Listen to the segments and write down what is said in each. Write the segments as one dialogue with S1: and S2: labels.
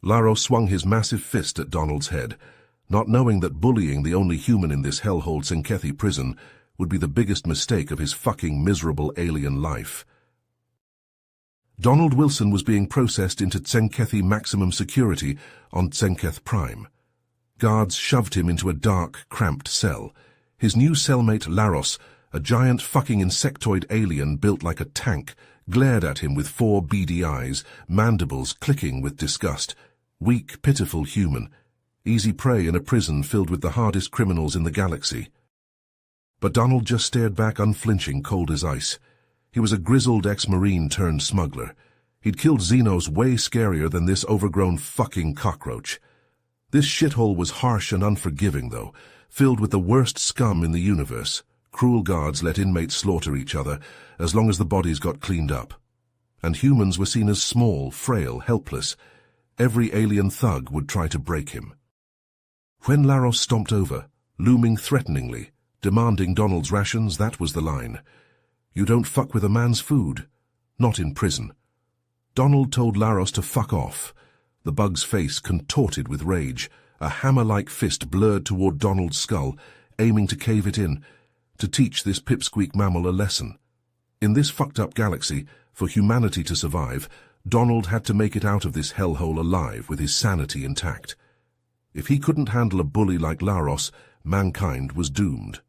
S1: Laros swung his massive fist at Donald's head, not knowing that bullying the only human in this hellhole Tzenkethi prison would be the biggest mistake of his fucking miserable alien life. Donald Wilson was being processed into Tzenkethi maximum security on Tzenketh Prime. Guards shoved him into a dark, cramped cell. His new cellmate Laros, a giant fucking insectoid alien built like a tank, glared at him with 4 beady eyes, mandibles clicking with disgust. Weak, pitiful human. Easy prey in a prison filled with the hardest criminals in the galaxy. But Donald just stared back unflinching, cold as ice. He was a grizzled ex-marine turned smuggler. He'd killed Xenos way scarier than this overgrown fucking cockroach. This shithole was harsh and unforgiving, though, filled with the worst scum in the universe. Cruel guards let inmates slaughter each other as long as the bodies got cleaned up. And humans were seen as small, frail, helpless. Every alien thug would try to break him. When Laros stomped over, looming threateningly, demanding Donald's rations, that was the line. You don't fuck with a man's food. Not in prison. Donald told Laros to fuck off. The bug's face contorted with rage, a hammer-like fist blurred toward Donald's skull, aiming to cave it in, to teach this pipsqueak mammal a lesson. In this fucked-up galaxy, for humanity to survive, Donald had to make it out of this hellhole alive with his sanity intact. If he couldn't handle a bully like Laros, mankind was doomed.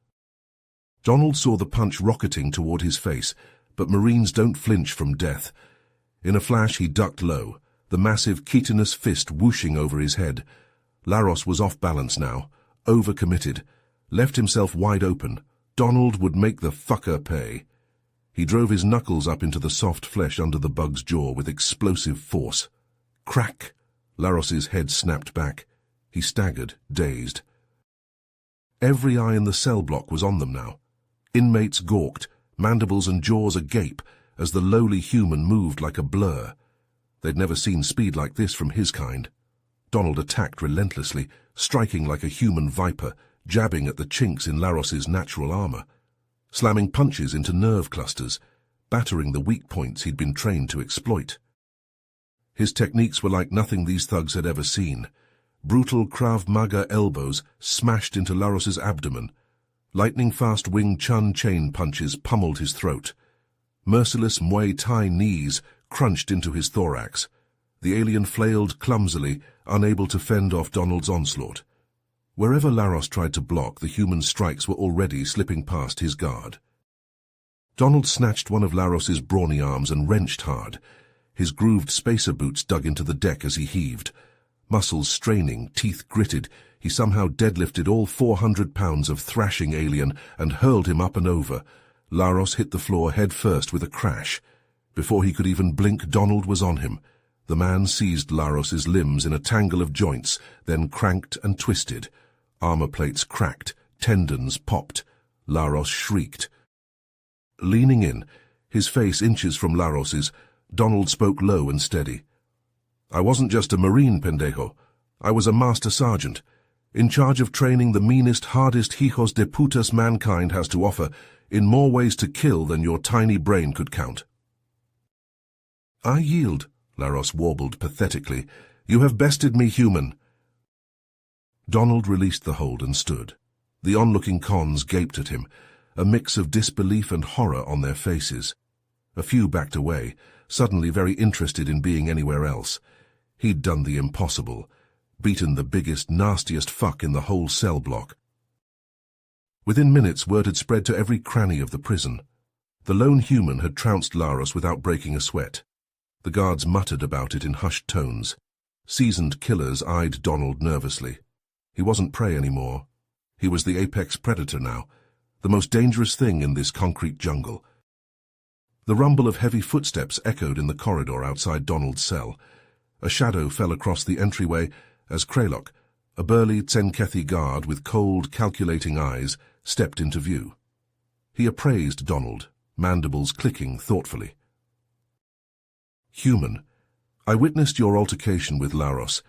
S1: Donald saw the punch rocketing toward his face, but Marines don't flinch from death. In a flash he ducked low, the massive chitinous fist whooshing over his head. Laros was off balance now, overcommitted, left himself wide open. Donald would make the fucker pay. He drove his knuckles up into the soft flesh under the bug's jaw with explosive force. Crack! Laros's head snapped back. He staggered, dazed. Every eye in the cell block was on them now. Inmates gawked, mandibles and jaws agape, as the lowly human moved like a blur. They'd never seen speed like this from his kind. Donald attacked relentlessly, striking like a human viper, jabbing at the chinks in Laros's natural armor, slamming punches into nerve clusters, battering the weak points he'd been trained to exploit. His techniques were like nothing these thugs had ever seen. Brutal Krav Maga elbows smashed into Laros's abdomen. Lightning-fast Wing Chun chain punches pummeled his throat. Merciless Muay Thai knees crunched into his thorax. The alien flailed clumsily, unable to fend off Donald's onslaught. Wherever Laros tried to block, the human strikes were already slipping past his guard. Donald snatched one of Laros's brawny arms and wrenched hard. His grooved spacer boots dug into the deck as he heaved. Muscles straining, teeth gritted, he somehow deadlifted all 400 pounds of thrashing alien and hurled him up and over. Laros hit the floor head first with a crash. Before he could even blink, Donald was on him. The man seized Laros's limbs in a tangle of joints, then cranked and twisted. Armor plates cracked, tendons popped. Laros shrieked. Leaning in, his face inches from Laros's, Donald spoke low and steady. I wasn't just a Marine, pendejo. I was a Master Sergeant, in charge of training the meanest, hardest hijos de putas mankind has to offer, in more ways to kill than your tiny brain could count. I yield, Laros warbled pathetically. You have bested me, human. Donald released the hold and stood. The onlooking cons gaped at him, a mix of disbelief and horror on their faces. A few backed away, suddenly very interested in being anywhere else. He'd done the impossible, beaten the biggest, nastiest fuck in the whole cell block. Within minutes, word had spread to every cranny of the prison. The lone human had trounced Laros without breaking a sweat. The guards muttered about it in hushed tones. Seasoned killers eyed Donald nervously. He wasn't prey anymore. He was the apex predator now, the most dangerous thing in this concrete jungle. The rumble of heavy footsteps echoed in the corridor outside Donald's cell. A shadow fell across the entryway as Kralok, a burly Tzenkethi guard with cold, calculating eyes, stepped into view. He appraised Donald, mandibles clicking thoughtfully. Human, I witnessed your altercation with Laros.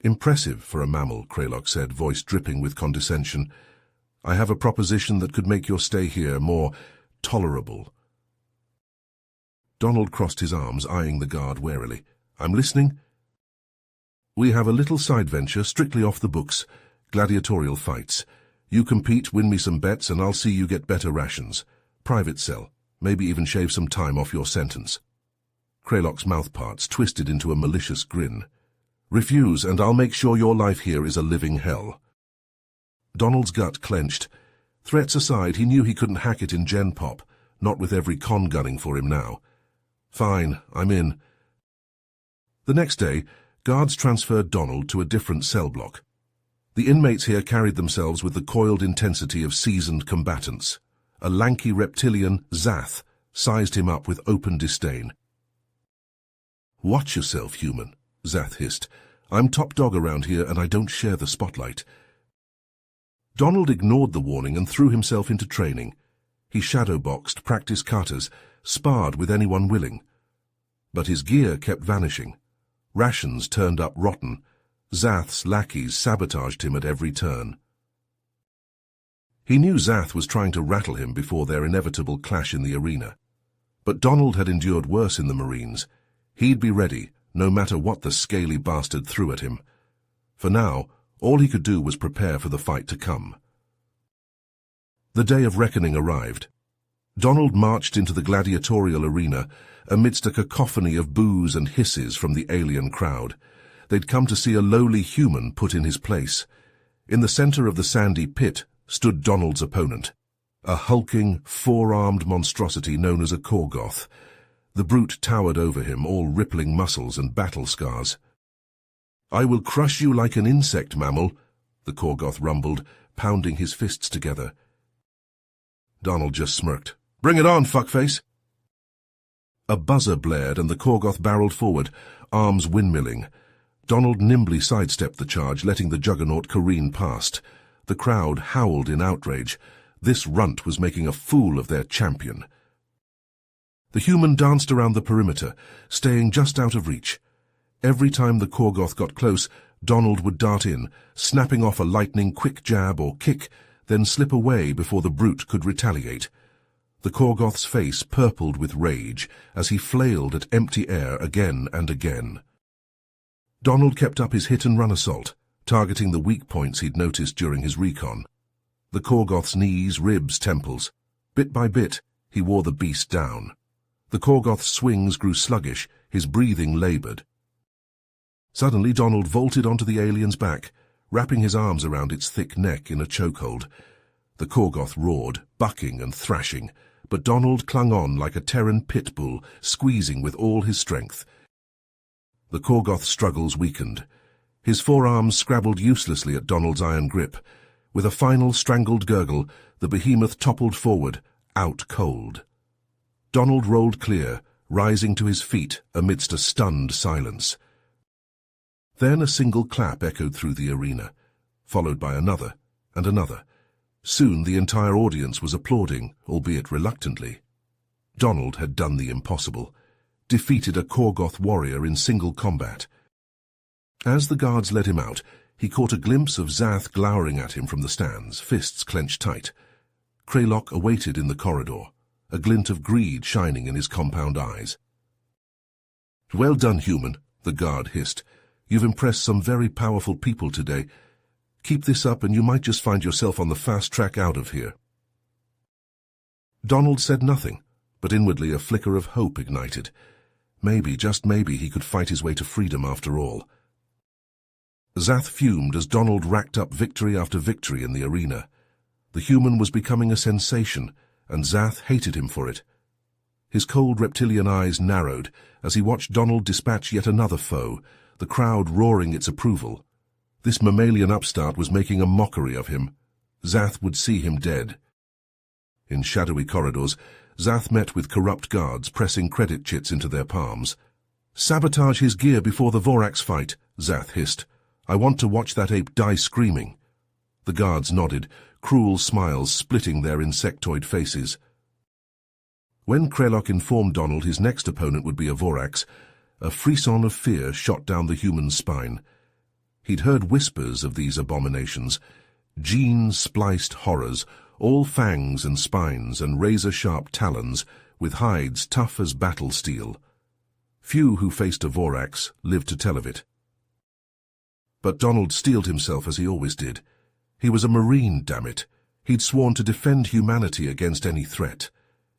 S1: Impressive for a mammal, Kralok said, voice dripping with condescension. I have a proposition that could make your stay here more tolerable. Donald crossed his arms, eyeing the guard warily. I'm listening. We have a little side venture strictly off the books, gladiatorial fights. You compete, win me some bets, and I'll see you get better rations. Private cell, maybe even shave some time off your sentence. Kralok's mouthparts twisted into a malicious grin. Refuse, and I'll make sure your life here is a living hell. Donald's gut clenched. Threats aside, he knew he couldn't hack it in Gen Pop, not with every con gunning for him now. Fine, I'm in. The next day, guards transferred Donald to a different cell block. The inmates here carried themselves with the coiled intensity of seasoned combatants. A lanky reptilian, Zath, sized him up with open disdain. "Watch yourself, human," Zath hissed. "I'm top dog around here and I don't share the spotlight." Donald ignored the warning and threw himself into training. He shadowboxed, practiced katas, sparred with anyone willing. But his gear kept vanishing. Rations turned up rotten. Zath's lackeys sabotaged him at every turn. He knew Zath was trying to rattle him before their inevitable clash in the arena. But Donald had endured worse in the Marines. He'd be ready, no matter what the scaly bastard threw at him. For now, all he could do was prepare for the fight to come. The day of reckoning arrived. Donald marched into the gladiatorial arena amidst a cacophony of boos and hisses from the alien crowd. They'd come to see a lowly human put in his place. In the center of the sandy pit stood Donald's opponent, a hulking, four-armed monstrosity known as a Korgoth. The brute towered over him, all rippling muscles and battle scars. "I will crush you like an insect, mammal," the Korgoth rumbled, pounding his fists together. Donald just smirked. "Bring it on, fuckface!" A buzzer blared and the Korgoth barreled forward, arms windmilling. Donald nimbly sidestepped the charge, letting the juggernaut careen past. The crowd howled in outrage. This runt was making a fool of their champion. The human danced around the perimeter, staying just out of reach. Every time the Korgoth got close, Donald would dart in, snapping off a lightning quick jab or kick, then slip away before the brute could retaliate. The Korgoth's face purpled with rage as he flailed at empty air again and again. Donald kept up his hit-and-run assault, targeting the weak points he'd noticed during his recon. The Korgoth's knees, ribs, temples. Bit by bit, he wore the beast down. The Korgoth's swings grew sluggish, his breathing labored. Suddenly Donald vaulted onto the alien's back, wrapping his arms around its thick neck in a chokehold. The Korgoth roared, bucking and thrashing, but Donald clung on like a Terran pit bull, squeezing with all his strength. The Korgoth's struggles weakened. His forearms scrabbled uselessly at Donald's iron grip. With a final strangled gurgle, the behemoth toppled forward, out cold. Donald rolled clear, rising to his feet amidst a stunned silence. Then a single clap echoed through the arena, followed by another and another. Soon the entire audience was applauding, albeit reluctantly. Donald had done the impossible, defeated a Korgoth warrior in single combat. As the guards led him out, he caught a glimpse of Zath glowering at him from the stands, fists clenched tight. Kralok awaited in the corridor, a glint of greed shining in his compound eyes. "Well done, human," the guard hissed. "You've impressed some very powerful people today. Keep this up and you might just find yourself on the fast track out of here." Donald said nothing, but inwardly a flicker of hope ignited. Maybe, just maybe, he could fight his way to freedom after all. Zath fumed as Donald racked up victory after victory in the arena. The human was becoming a sensation, and Zath hated him for it. His cold reptilian eyes narrowed as he watched Donald dispatch yet another foe, the crowd roaring its approval. This mammalian upstart was making a mockery of him. Zath would see him dead. In shadowy corridors, Zath met with corrupt guards pressing credit chits into their palms. "Sabotage his gear before the Vorax fight," Zath hissed. "I want to watch that ape die screaming." The guards nodded, cruel smiles splitting their insectoid faces. When Kralok informed Donald his next opponent would be a Vorax, a frisson of fear shot down the human's spine. He'd heard whispers of these abominations, gene-spliced horrors, all fangs and spines and razor-sharp talons, with hides tough as battle steel. Few who faced a Vorax lived to tell of it. But Donald steeled himself as he always did. He was a Marine, damn it. He'd sworn to defend humanity against any threat.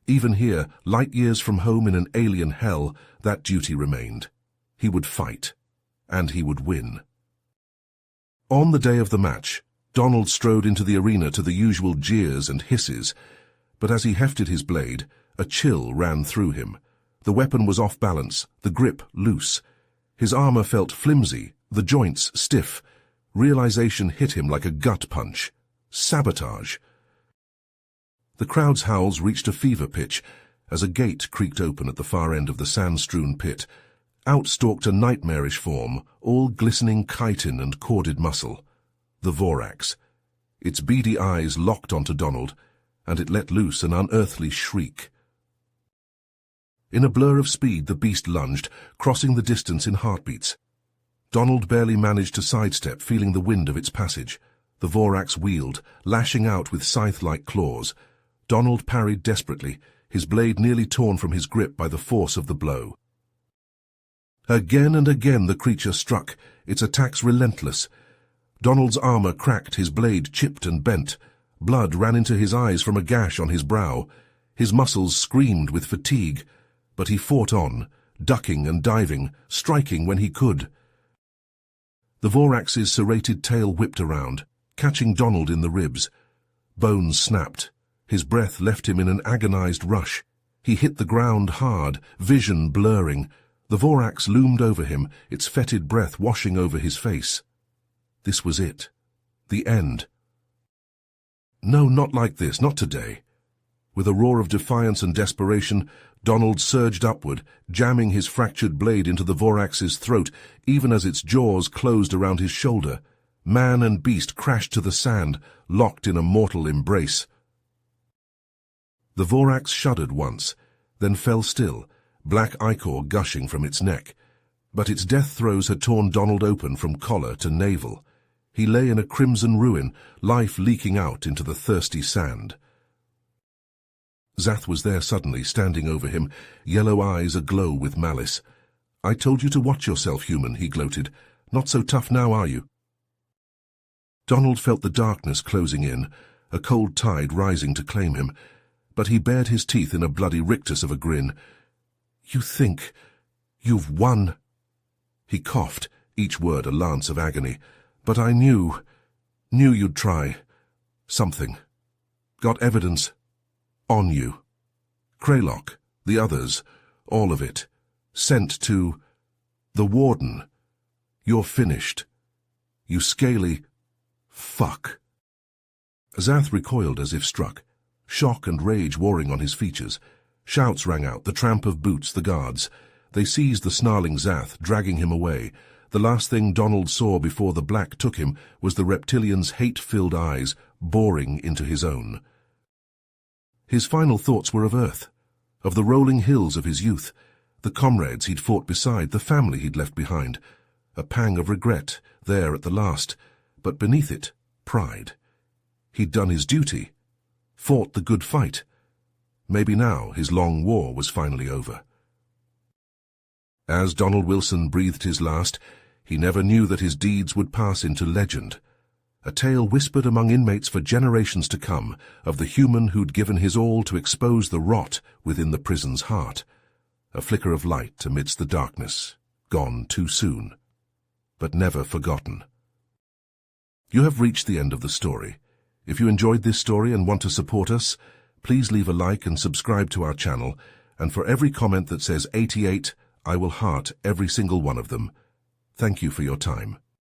S1: Even here, light years from home in an alien hell, that duty remained. He would fight. And he would win. On the day of the match, Donald strode into the arena to the usual jeers and hisses, but as he hefted his blade, a chill ran through him. The weapon was off balance, the grip loose. His armor felt flimsy, the joints stiff. Realization hit him like a gut punch. Sabotage. The crowd's howls reached a fever pitch as a gate creaked open at the far end of the sand-strewn pit. Out stalked a nightmarish form, all glistening chitin and corded muscle. The Vorax. Its beady eyes locked onto Donald, and it let loose an unearthly shriek. In a blur of speed, the beast lunged, crossing the distance in heartbeats. Donald barely managed to sidestep, feeling the wind of its passage. The Vorax wheeled, lashing out with scythe-like claws. Donald parried desperately, his blade nearly torn from his grip by the force of the blow. Again and again the creature struck, its attacks relentless. Donald's armor cracked, his blade chipped and bent. Blood ran into his eyes from a gash on his brow. His muscles screamed with fatigue, but he fought on, ducking and diving, striking when he could. The Vorax's serrated tail whipped around, catching Donald in the ribs. Bones snapped. His breath left him in an agonized rush. He hit the ground hard, vision blurring. The Vorax loomed over him, its fetid breath washing over his face. This was it. The end. No, not like this, not today. With a roar of defiance and desperation, Donald surged upward, jamming his fractured blade into the Vorax's throat, even as its jaws closed around his shoulder. Man and beast crashed to the sand, locked in a mortal embrace. The Vorax shuddered once, then fell still, black ichor gushing from its neck. But its death throes had torn Donald open from collar to navel. He lay in a crimson ruin, life leaking out into the thirsty sand. Zath was there suddenly, standing over him, yellow eyes aglow with malice. "I told you to watch yourself, human," he gloated. "Not so tough now, are you?" Donald felt the darkness closing in, a cold tide rising to claim him, but he bared his teeth in a bloody rictus of a grin. "You think you've won?" He coughed, each word a lance of agony. "But I knew you'd try. Something. Got evidence. On you. Kraylock, the others, all of it. Sent to the Warden. You're finished. You scaly fuck." Zath recoiled as if struck, shock and rage warring on his features. Shouts rang out, the tramp of boots, the guards. They seized the snarling Zath, dragging him away. The last thing Donald saw before the black took him was the reptilian's hate-filled eyes boring into his own. His final thoughts were of Earth, of the rolling hills of his youth, the comrades he'd fought beside, the family he'd left behind. A pang of regret there at the last, but beneath it, pride. He'd done his duty, fought the good fight. Maybe now his long war was finally over. As Donald Wilson breathed his last, he never knew that his deeds would pass into legend. A tale whispered among inmates for generations to come of the human who'd given his all to expose the rot within the prison's heart. A flicker of light amidst the darkness, gone too soon, but never forgotten. You have reached the end of the story. If you enjoyed this story and want to support us, please leave a like and subscribe to our channel, and for every comment that says 88, I will heart every single one of them. Thank you for your time.